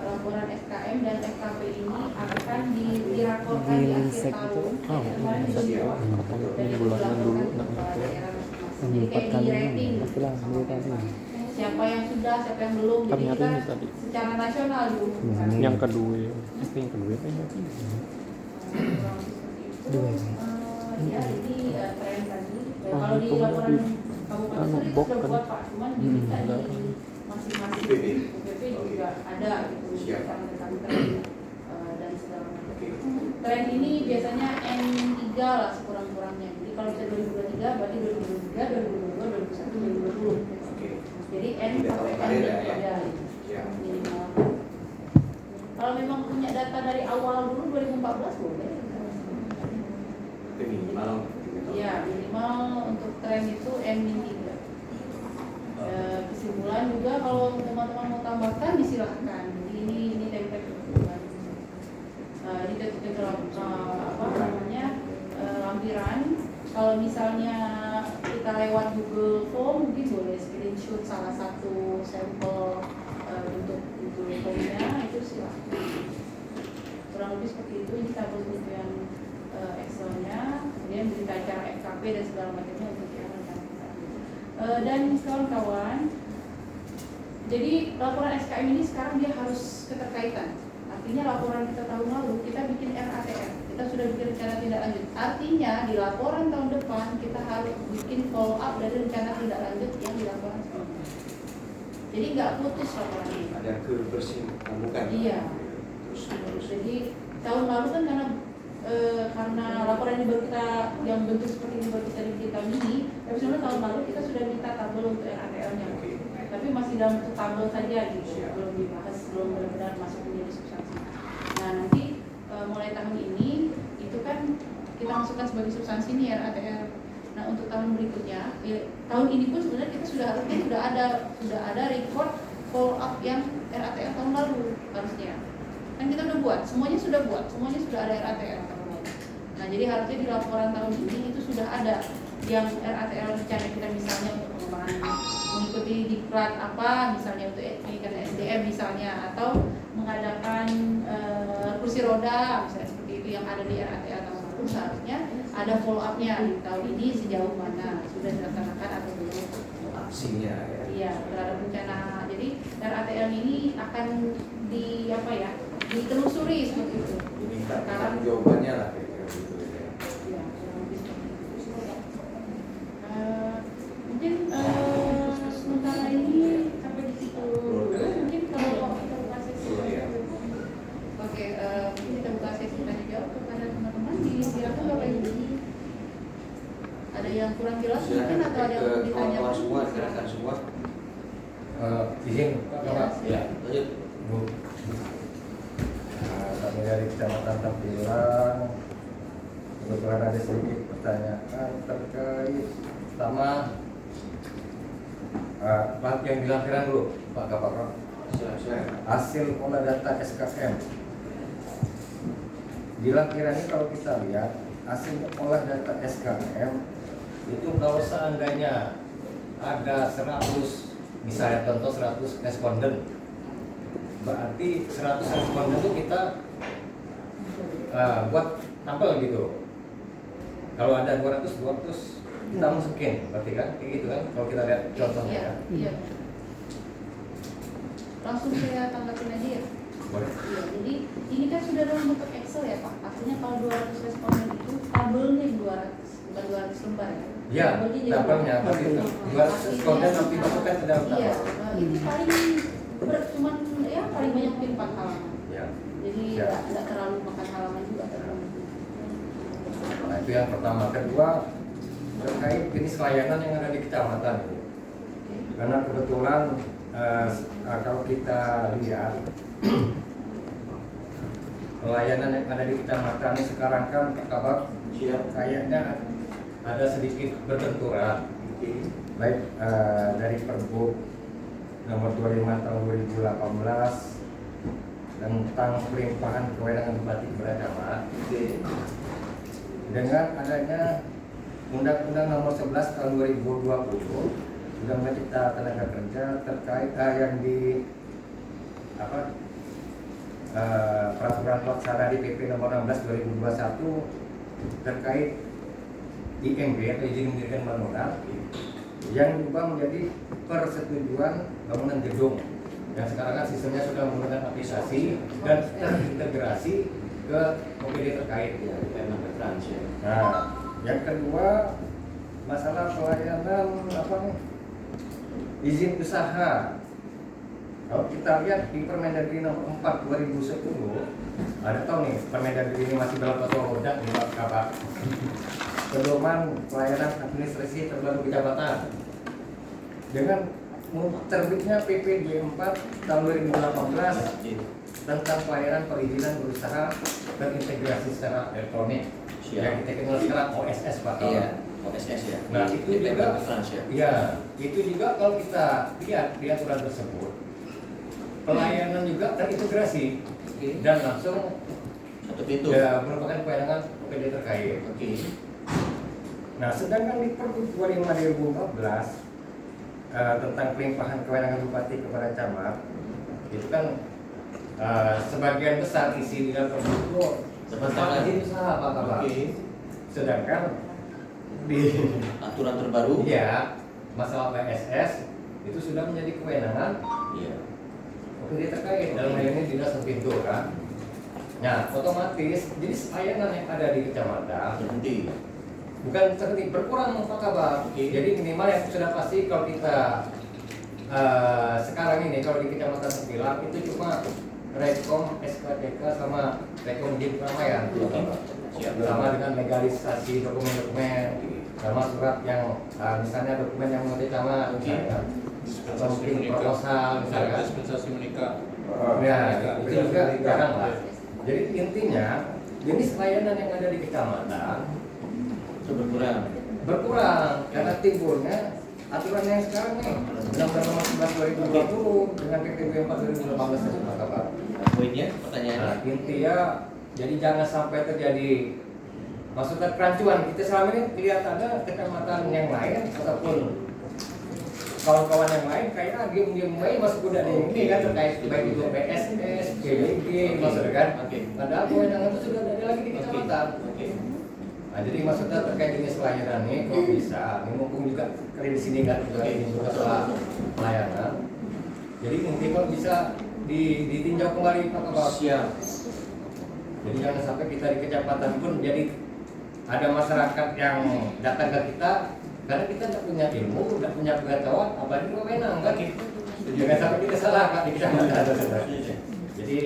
laporan SKM dan FKP ini akan diraporkan di akhir tahun. Kemarin sudah dilaporkan dan itu
bulanan dulu
dilaporkan
nah
ke
itu
daerah masing-masing. Jadi kayak di rating
pastilah
sama
tadi
Menpan. Siapa yang sudah, siapa yang belum. Jadi
kami hari
kita
ini tadi
secara nasional diumumkan.
yang kedua itu yang kedua kayaknya
Ya, ini tren tadi.
Oh,
Kalau di
itu
laporan
di-
Kabupaten
anu,
Suri itu
bok
sudah
kan.
buat Pak, cuman diminta
enggak.
di masing-masing
UPP.
UPP juga ada gitu.
Siap.
Tentang tren dan segala macam.
Oke.
Tren ini biasanya N3 lah sekurang-kurangnya. Jadi kalau bisa 2023 berarti 2023, 2022, 2021, 2020.
Oke.
Jadi N
Tidak
sampai
tahu karir
N
ya.
ada
Ya.
minimal. Kalau memang punya data dari awal dulu 2014 boleh.
Itu minimal.
Ya, minimal untuk tren itu N-3. Kesimpulan juga kalau teman-teman mau tambahkan disilahkan. Jadi ini template kesimpulan. Di titik apa namanya lampiran. Kalau misalnya kita lewat Google Form mungkin boleh screenshot salah satu sampel bentuk Google Form-nya itu silahkan. Kurang lebih seperti itu. Ini tabel yang Excel-nya, kemudian berita acara FKP dan segala macamnya untuk yang dan kawan-kawan, jadi laporan SKM ini sekarang dia harus keterkaitan. Artinya laporan kita tahun lalu kita bikin RATR, kita sudah bikin rencana tindak lanjut. Artinya di laporan tahun depan kita harus bikin follow up dari rencana tindak lanjut yang di laporan sebelumnya. Jadi nggak putus laporan ini.
Ada kebersihan.
Iya.
Terus harus.
Jadi tahun lalu kan karena laporan ini baru kita yang bentuk seperti ini baru kita bikin tahun ini, tapi sebenarnya tahun lalu kita sudah minta tabel untuk RATL-nya, tapi masih dalam bentuk tabel saja gitu, belum dibahas, belum benar-benar masuk menjadi substansi. Nah nanti mulai tahun ini itu kan kita masukkan sebagai substansi nih RATL. Nah untuk tahun berikutnya, tahun ini pun sebenarnya kita sudah ada record follow up yang RATL tahun lalu harusnya. Kan kita udah buat, semuanya sudah ada RATL tahun lalu. Nah jadi harusnya di laporan tahun ini itu sudah ada yang RATL rencana kita misalnya untuk pengembangan mengikuti diklat apa misalnya untuk pendidikan SDM misalnya atau mengadakan kursi roda misalnya seperti itu yang ada di RATL tahun lalu, seharusnya ada follow up-nya di tahun ini sejauh mana sudah dilaksanakan atau belum
aksinya ya.
Iya, terhadap rencana. Jadi RATL ini akan ditelusuri seperti itu.
Diminta jawabannya lah kira-kira gitu ya.
Ya, kurang lebih seperti itu. Mungkin sementara ini sampai di situ dulu. Mungkin kalau kita buka sesi. Oke, mungkin kita buka sesi tanya jawab kepada teman-teman silakan Bapak Ibu. Ada yang kurang jelas mungkin atau ada yang ditanya
kawan semua, silakan semua.
Izin,
Ya, lanjut.
Bu. Kami dari Kecamatan Tampilan, kebetulan ada sedikit pertanyaan terkait sama yang di lampiran dulu, Pak Kapolres. Hasil olah data SKM. Di lampiran ini kalau kita lihat hasil olah data SKM itu kalau seandainya ada 100, misalnya contoh 100 responden, berarti 100 responden itu kita buat tampil gitu. Kalau ada 200 kita masukin, berarti kan kayak gitu kan kalau kita lihat contohnya kan.
Iya. Langsung saya tanggapin aja ya.
Boleh.
Iya, jadi ini kan sudah dalam bentuk Excel ya Pak. Artinya kalau 200 responden itu tabelnya 200, bukan 200 lembar ya.
Ya, tabelnya berarti 200 responden nanti masukkan ke dalam
Iya,
tabel.
itu paling cuman ya paling banyak mungkin 4 halaman.
Ya.
Jadi
Ya.
nggak terlalu makan halaman juga.
Nah, itu yang pertama. Kedua, terkait jenis layanan yang ada di kecamatan ini. Karena kebetulan kalau kita lihat pelayanan yang ada di kecamatan ini sekarang kan kabar kayaknya ada sedikit berbenturan, baik dari Pergub nomor 25 tahun 2018 tentang pelimpahan kewenangan bupati kepada camat dengan adanya Undang-Undang nomor 11 tahun 2020 Undang-Undang Cipta Tenaga Kerja terkait yang di peraturan pelaksana di PP nomor 16 2021 terkait IMB atau izin mendirikan bangunan yang diubah menjadi persetujuan bangunan gedung yang sekarang kan sistemnya sudah menggunakan aplikasi dan terintegrasi ke OPD terkait. Nah, yang kedua masalah pelayanan izin usaha. Kalau kita lihat di Permendagri nomor 4 2010, ada tahu nih Permendagri ini masih dalam masa roda di Bapak. Pedoman pelayanan administrasi terbaru kecamatan. Dengan terbitnya PP 24 tahun 2018 tentang pelayanan perizinan berusaha terintegrasi secara elektronik. Yang kita kenal sekarang OSS Pak.
Iya, OSS ya.
Nah, itu juga ya, itu juga kalau kita lihat di aturan tersebut pelayanan juga terintegrasi dan langsung
satu pintu.
ya merupakan kewenangan OPD terkait.
Oke.
Nah, sedangkan di Pergub 25 2014 tentang pelimpahan kewenangan bupati kepada camat itu kan sebagian besar isi di dalam Pergub itu tentang izin usaha Pak Kabar. Sedangkan di
Aturan terbaru.
ya masalah PSS itu sudah menjadi kewenangan
Iya.
OPD terkait dalam hal ini dinas pintu kan. Nah, otomatis jenis layanan yang ada di kecamatan
Berhenti.
bukan seperti berkurang Pak Kabar. Jadi minimal yang sudah pasti kalau kita sekarang ini kalau di Kecamatan Sembilan itu cuma Rekom SKDK sama Rekom Dim Keramaian.
Siap.
Sama dengan legalisasi dokumen-dokumen, sama surat yang misalnya dokumen yang mau camat misalnya, atau mungkin proposal misalnya.
Dispensasi menikah.
Ya, itu juga jarang lah. Jadi intinya jenis layanan yang ada di kecamatan
Itu berkurang.
karena timbulnya aturan yang sekarang nih Undang-Undang nomor 11 2020 dengan PP 24 2018 itu Pak.
Poinnya, pertanyaannya.
Nah, intinya jadi jangan sampai terjadi maksudnya kerancuan. Kita selama ini lihat ada kecamatan yang lain ataupun kawan-kawan yang lain kayak diem baik masuk udah ini kan terkait baik itu PSS, PBG, maksudnya kan. Padahal kewenangan itu sudah ada lagi di kecamatan. Nah, jadi maksudnya terkait jenis pelayanan ini kalau bisa, ini mumpung juga kalian di sini kan juga soal pelayanan. Jadi mungkin kalau bisa ditinjau kembali Pak Kapal.
Siap.
Jadi jangan sampai kita di kecamatan pun jadi ada masyarakat yang datang ke kita karena kita tidak punya ilmu, tidak punya pengetahuan, apalagi wewenang kan. Jangan sampai kita salah Pak di kecamatan. Jadi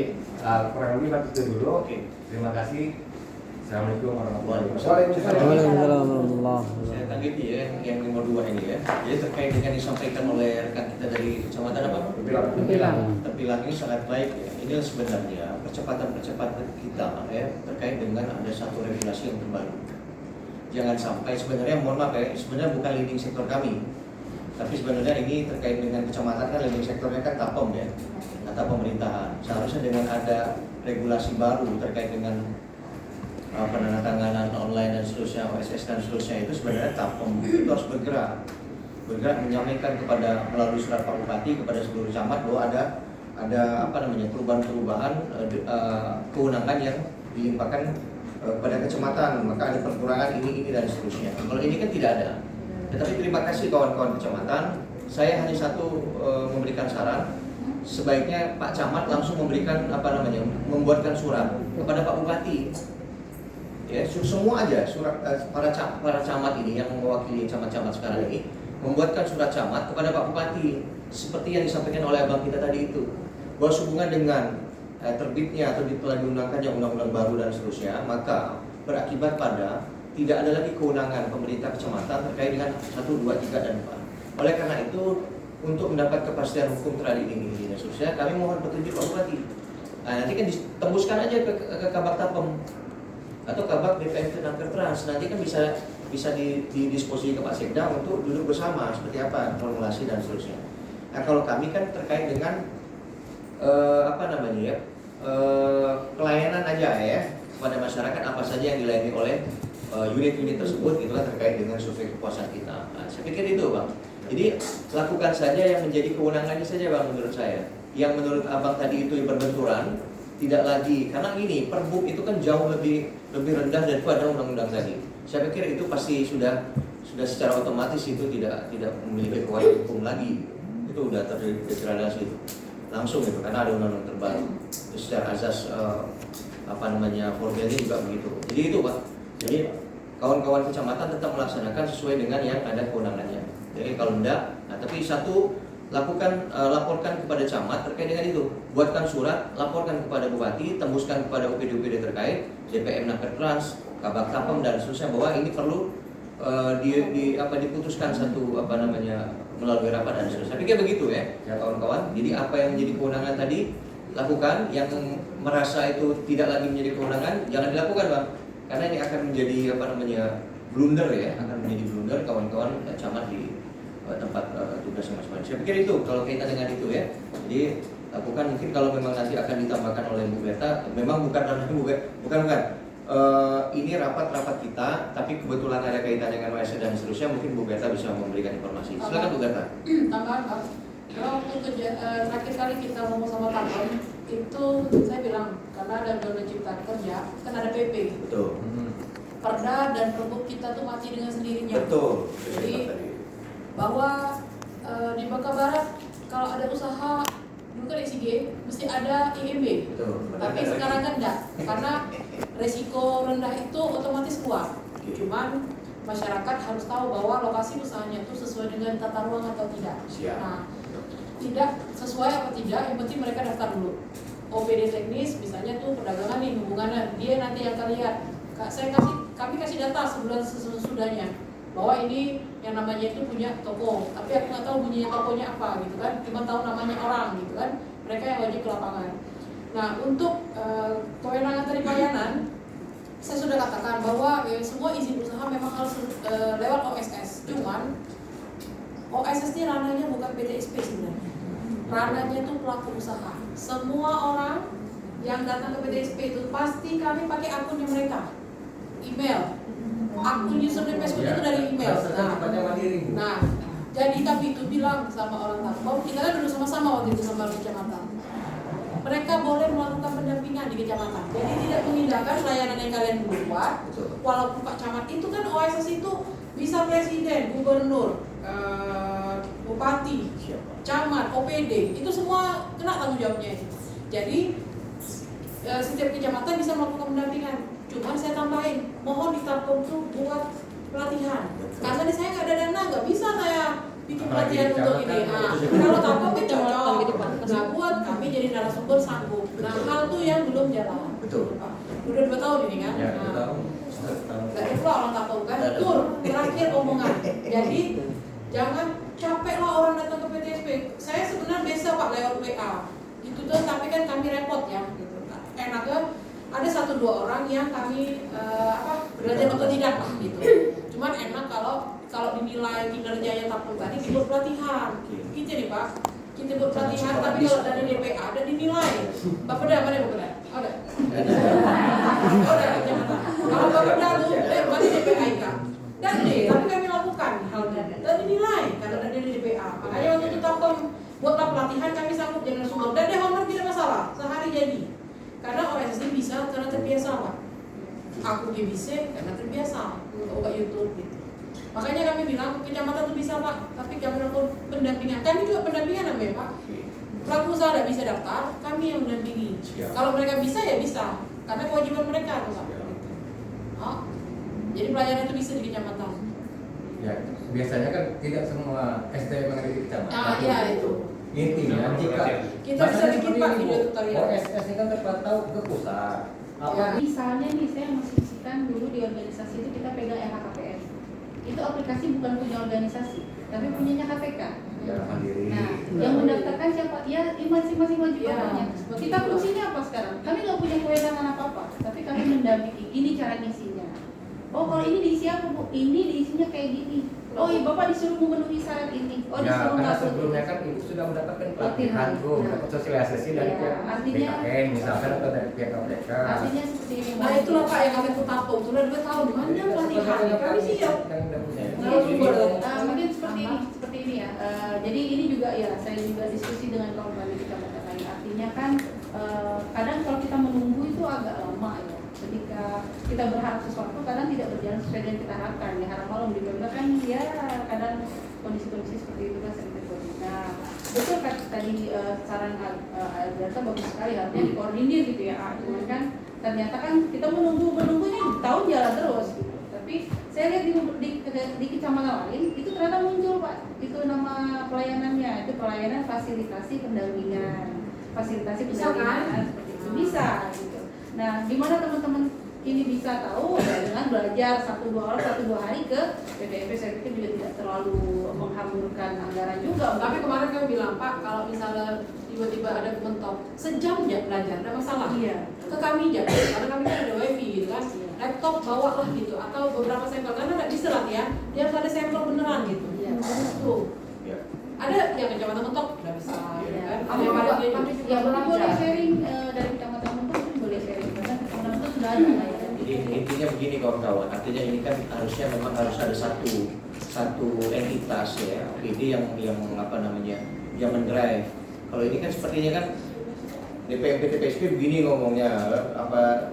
kurang lebih itu dulu. Terima kasih. Assalamualaikum warahmatullahi wabarakatuh.
Waalaikumsalam.
Saya tanggapi ya yang nomor 2 ini ya. Jadi terkait dengan yang disampaikan oleh rekan kita dari kecamatan apa? Tempilang ini sangat baik ya. Ini sebenarnya percepatan kita ya terkait dengan ada satu regulasi yang terbaru. Jangan sampai sebenarnya mohon maaf ya, sebenarnya bukan leading sektor kami.
Tapi sebenarnya ini terkait dengan kecamatan kan lebih sektornya kan Tapom ya, kata pemerintahan. Seharusnya dengan ada regulasi baru terkait dengan penandatanganan online dan seterusnya, OSS dan seterusnya, itu sebenarnya Tapom itu harus bergerak menyampaikan kepada melalui surat Pak Bupati kepada seluruh camat bahwa ada perubahan-perubahan kewenangan yang dilimpahkan pada kecamatan, maka ada perkurangan ini dan seterusnya. Kalau ini kan tidak ada. Tetapi terima kasih kawan-kawan kecamatan. Saya hanya memberikan saran, sebaiknya Pak Camat langsung memberikan membuatkan surat kepada Pak Bupati. Ya, semua aja surat para camat ini yang mewakili camat-camat sekarang ini membuatkan surat camat kepada Pak Bupati seperti yang disampaikan oleh abang kita tadi itu, bahwa sehubungan dengan terbitnya atau telah diundangkannya undang-undang baru dan seterusnya, maka berakibat pada tidak ada lagi kewenangan pemerintah kecamatan terkait dengan 1, 2, 3, dan 4. Oleh karena itu, untuk mendapat kepastian hukum terhadap ini dan seterusnya, kami mohon petunjuk Pak Bupati. Nanti kan ditembuskan aja ke Kabak Tapem atau Kabak BPM Tenaker Trans, nanti kan bisa didisposisi ke Pak Sekda untuk duduk bersama seperti apa formulasi dan seterusnya. Nah, kalau kami kan terkait dengan pelayanan aja ya kepada masyarakat, apa saja yang dilayani oleh unit-unit tersebut gitu kan, terkait dengan survei kepuasan kita. Nah, saya pikir itu Bang. Jadi lakukan saja yang menjadi kewenangannya saja Bang menurut saya. Yang menurut Abang tadi itu berbenturan, tidak lagi, karena ini Perbup itu kan jauh lebih rendah daripada undang-undang tadi. Saya pikir itu pasti sudah secara otomatis itu tidak memiliki kewajiban hukum lagi. Itu sudah terdegradasi langsung gitu, karena ada undang-undang terbaru. Terus secara asas formilnya juga begitu. Jadi itu Pak. Jadi kawan-kawan kecamatan tetap melaksanakan sesuai dengan yang ada kewenangannya. Jadi kalau enggak, tapi laporkan kepada camat terkait dengan itu. Buatkan surat, laporkan kepada bupati, tembuskan kepada UPD-UPD terkait, DPM Naker Trans, Kabak Tapem dan seterusnya, bahwa ini perlu diputuskan melalui rapat dan seterusnya. Saya pikir begitu ya kawan-kawan. Jadi apa yang menjadi kewenangan tadi lakukan, yang merasa itu tidak lagi menjadi kewenangan jangan dilakukan Bang. Karena ini akan menjadi blunder ya, akan menjadi blunder kawan-kawan camat di tempat tugas masing-masing. Saya pikir itu kalau kaitan dengan itu ya. Jadi lakukan, mungkin kalau memang nanti akan ditambahkan oleh Bu Berta, memang bukan ini rapat kita, tapi kebetulan ada kaitan dengan OSS dan seterusnya, mungkin Bu Berta bisa memberikan informasi. Silakan Bu Berta.
Tambahan Pak, kalau waktu terakhir kali kita ngomong sama Tapem itu saya bilang karena ada Undang-Undang Cipta Kerja kan ada PP.
Betul.
Perda dan Perbup kita tuh mati dengan sendirinya.
Betul.
Jadi bahwa di Bangka Barat kalau ada usaha dulu kan ECG mesti ada IMB.
Betul.
Tapi sekarang kan enggak, karena resiko rendah itu otomatis keluar. Cuman masyarakat harus tahu bahwa lokasi usahanya itu sesuai dengan tata ruang atau tidak.
Siap.
Nah, tidak sesuai apa tidak, yang penting mereka daftar dulu. OPD teknis misalnya tuh perdagangan nih hubungannya, dia nanti yang akan lihat. Kami kasih data sebulan sesudahnya bahwa ini yang namanya itu punya toko, tapi aku nggak tahu bunyinya tokonya apa gitu kan, cuma tahu namanya orang gitu kan, mereka yang wajib ke lapangan. Nah, untuk kewenangan dari pelayanan, saya sudah katakan bahwa semua izin usaha memang harus lewat OSS, cuman OSS ini ranahnya bukan PTSP sebenarnya, ranahnya itu pelaku usaha. Semua orang yang datang ke PTSP itu pasti kami pakai akunnya mereka, email. Akun username Facebook itu dari email. Nah, jadi kami itu bilang sama orang Tapem, kita kan duduk sama-sama waktu itu sama kecamatan. Mereka boleh melakukan pendampingan di kecamatan. Jadi tidak mengindahkan layanan yang kalian buat. Walaupun Pak Camat itu kan OSS itu bisa presiden, gubernur, bupati, camat, OPD, itu semua kena tanggung jawabnya. Jadi setiap kecamatan bisa melakukan pendampingan. Cuman saya tambahin, mohon di Tapem tuh buat pelatihan. Karena di saya nggak ada dana, nggak bisa saya bikin pelatihan untuk ini. Nah, kalau Tapem itu cocok. Nah, buat kami jadi narasumber sanggup. Nah, hal tuh yang belum jalan.
Betul.
Udah 2 tahun ini kan.
Ya, 2 tahun.
Nggak ada pula orang Tapem kan. Tur, terakhir omongan. Jadi jangan capek lah orang datang ke PTSP. Saya sebenarnya biasa Pak lewat WA. Gitu tuh, tapi kan kami repot ya. Gitu. Enaknya ada 1-2 orang yang kami belajar atau tidak lah gitu. Cuma Cuman enak kalau dinilai kinerjanya Tapung tadi dibuat pelatihan. Gitu nih Pak. Kita buat pelatihan, tapi kalau dari DPA ada dinilai. Bapak dah, mana Bapak dah? Ada. Ada kecamatan. Kalau Bapak dah tuh, berarti DPA IKA. Dan tapi kami lakukan hal ini. Dan dinilai karena dari DPA. Makanya waktu itu Tapung buatlah pelatihan, kami sanggup jadi narasumber. Dan honor tidak masalah, sehari jadi. Karena OSSD bisa karena terbiasa Pak. Aku bisa karena terbiasa untuk YouTube gitu. Makanya kami bilang kecamatan itu bisa Pak, tapi kami lakukan pendampingan. Kami juga pendampingan namanya Pak. Pelaku usaha tidak bisa daftar, kami yang mendampingi. Kalau mereka bisa ya bisa, karena kewajiban mereka tuh Pak. Oh, jadi pelayanan itu bisa di kecamatan.
Ya, biasanya kan tidak semua SDM yang ada di kecamatan.
Ah iya itu.
Intinya jika
Kita bisa bikin Pak video tutorial.
OSS ini kan terpantau ke pusat.
Ya.
Misalnya nih saya masih kan dulu di organisasi itu kita pegang LHKPN. Itu aplikasi bukan punya organisasi, tapi punyanya KPK.
Ya, mandiri.
Nah, yang mendaftarkan siapa? Ya masing-masing wajib paparnya. Kita fungsinya apa sekarang? Kami nggak punya kewenangan apa-apa, tapi kami mendampingi. Ini cara ngisinya. Oh kalau ini diisi apa Bu? Ini diisinya kayak gini. Oh iya Bapak disuruh memenuhi syarat ini. Oh
Ya,
disuruh
karena
nggak
sebelumnya kan ibu sudah mendapatkan pelatihan
Pelatihan.
tuh, dapat sosialisasi dari
Ya,
pihak
artinya-
BKN misalkan atau dari pihak KPK.
Artinya seperti ini.
Nah itulah Pak yang kami tuh Tapung, sudah 2 tahun. Mana pelatihan? Kami siap.
Mungkin seperti ini ya. Jadi ini juga ya saya juga diskusi dengan kawan-kawan di kecamatan lain. Artinya kan kadang kalau kita menunggu itu agak lama ya. Ketika kita berharap sesuatu kadang tidak berjalan sesuai dengan kita harapkan. Ya harap malam di Bogor kan ya kadang kondisi-kondisi seperti itu kan sering terjadi. Nah betul kan tadi saran Alberta bagus sekali artinya dikoordinir gitu ya. Cuman kan ternyata kan kita menunggu ini tahun jalan terus gitu. Tapi saya lihat di kecamatan lain itu ternyata muncul Pak, itu nama pelayanannya, itu pelayanan fasilitasi pendampingan,
Bisa kan?
seperti itu bisa gitu. Nah, gimana teman-teman ini bisa tahu ya, dengan belajar 1-2 hari ke PPP, saya pikir juga tidak terlalu menghamburkan anggaran juga.
Tapi kemarin kami bilang Pak, kalau misalnya tiba-tiba ada kementok, sejam aja belajar, ada masalah.
Iya.
Ke kami aja, karena kami kan ada wifi gitu kan. Laptop bawa lah gitu, atau beberapa sampel karena nggak bisa latihan, dia harus ada sampel beneran gitu.
Iya.
Tuh.
Ya.
Ada yang kecamatan mentok nggak bisa, gitu kan?
Kami
Ada yang
juga,
dia
kami juga boleh sharing dari kecamatan Mentok itu boleh sharing karena kecamatan Mentok sudah ada lah ya.
Jadi intinya begini kawan-kawan, artinya ini kan harusnya memang harus ada satu entitas ya, OPD yang apa namanya, yang mendrive. Kalau ini kan sepertinya kan DPMP TPSP begini ngomongnya, apa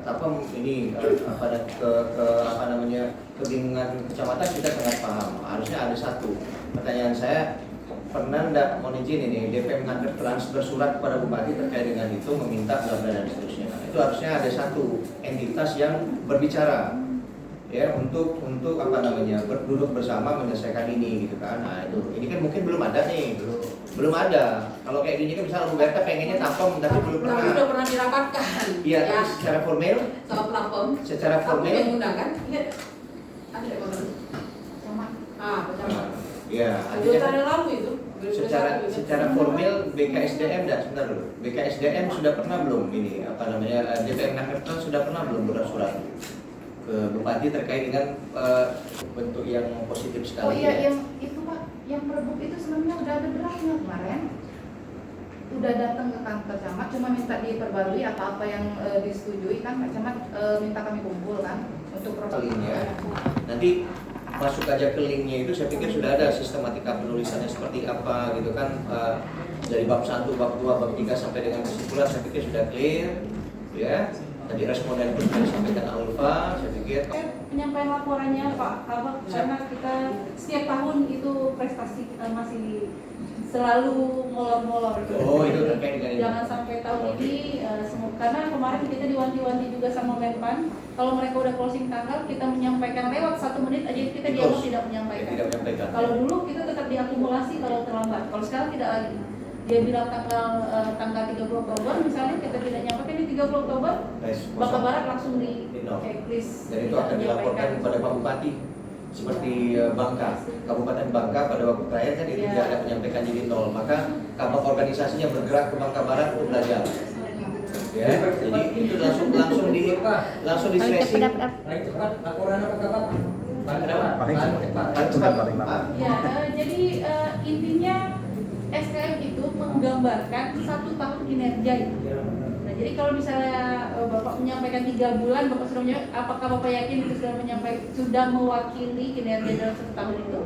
ini apa ke apa namanya kebingungan kecamatan kita sangat paham. Harusnya ada satu. Pertanyaan saya, pernah nggak mohon izin ini DPM ngantar transfer surat kepada bupati terkait dengan itu meminta bla bla dan seterusnya. Nah, itu harusnya ada satu entitas yang berbicara ya untuk apa namanya berduduk bersama menyelesaikan ini gitu kan. Nah itu ini kan mungkin belum ada nih, belum ada. Kalau kayak gini kan misalnya Bu Berta pengennya Tapong tapi belum
Tapi
pernah.
udah pernah dirapatkan.
Iya,
ya,
secara formal,
sama pelapon.
secara
Aku
formal.
yang undang kan? Lihat. Ada yang undang.
Sama.
Bersama.
Iya,
2 tahun yang lalu itu.
secara formal BKSDM dah sebentar dulu. BKSDM sudah pernah belum ini apa namanya DPM Nakerta sudah pernah belum surat ke bupati terkait dengan bentuk yang positif sekali.
Oh iya, yang itu Pak, yang merebut itu sebenarnya udah ada draftnya kemarin. Udah datang ke kantor camat, cuma minta diperbarui apa-apa yang disetujui kan, Pak Camat minta kami kumpul kan untuk
Linknya. Nanti masuk aja ke linknya itu, saya pikir sudah ada sistematika penulisannya seperti apa gitu kan, dari bab 1, bab 2, bab 3 sampai dengan kesimpulan saya pikir sudah clear ya. Tadi responden pun sudah disampaikan Alfa, saya pikir
penyampaian laporannya Pak Abang, karena kita setiap tahun itu prestasi kita masih selalu molor-molor gitu.
Oh, itu terkait dengan ini.
Jangan sampai tahun ini karena kemarin kita diwanti-wanti juga sama Menpan, kalau mereka udah closing tanggal kita menyampaikan lewat 1 menit aja kita dianggap tidak menyampaikan.
Tidak menyampaikan.
Kalau dulu kita tetap diakumulasi kalau terlambat. Kalau sekarang tidak lagi. Dia bilang tanggal 30 Oktober misalnya kita tidak nyampaikan di 30 Oktober, Bangka Barat langsung di checklist.
Dan itu akan dilaporkan kepada Pak Bupati seperti Bangka, Kabupaten Bangka pada waktu terakhir kan itu tidak ada menyampaikan jadi 0, maka kabak organisasinya bergerak ke Bangka Barat untuk belajar. Ya, jadi itu langsung diseleksi.
Paling cepat laporan apa kabar?
Paling cepat, paling lama.
Ya, jadi intinya SKM itu menggambarkan 1 tahun kinerja itu. Nah, jadi kalau misalnya Bapak menyampaikan 3 bulan, Bapak sudah apakah Bapak yakin itu sudah mewakili kinerja dalam 1 tahun itu?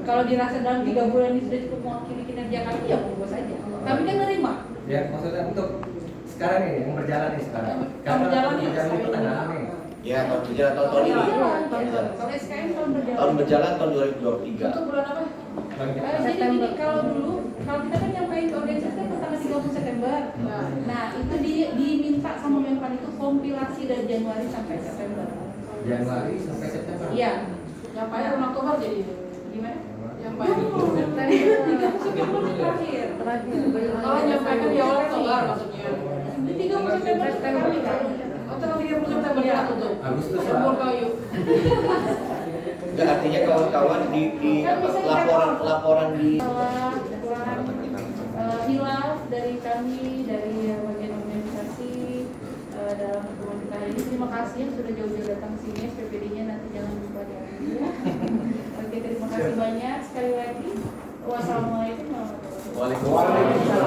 Kalau dirasa dalam 3 bulan ini sudah cukup mewakili kinerja kami, ya monggo saja. Kami kan nerima.
Ya, maksudnya untuk sekarang ini yang berjalan nih sekarang.
Yang berjalan nih,
berjalan itu tanggal nih.
Ya, tahun berjalan tahun ini.
Kalau SKM tahun berjalan.
Tahun berjalan tahun 2023.
Untuk bulan apa? Jadi gini, kalau kita kan nyampaikan ke organisasi kan tanggal 30 September. Nah, itu diminta sama Menpan itu kompilasi dari Januari sampai September.
Januari sampai September.
Iya. Nyampaikan bulan Oktober jadi gimana? Nyampaikan September terakhir.
Kalau nyampaikan di awal Oktober maksudnya.
Di 30 September kami kan.
Oh, tanggal 30 September ya tutup.
Agustus
Campur
lah.
kayu.
Enggak, artinya kawan-kawan di laporan di
hilaf dari kami dari bagian organisasi dalam pertemuan kita hari ini. Terima kasih yang sudah jauh-jauh datang ke sini. SPPD-nya nanti jangan lupa ya. Oke, terima kasih banyak sekali lagi. Wassalamualaikum warahmatullahi wabarakatuh.
Waalaikumsalam.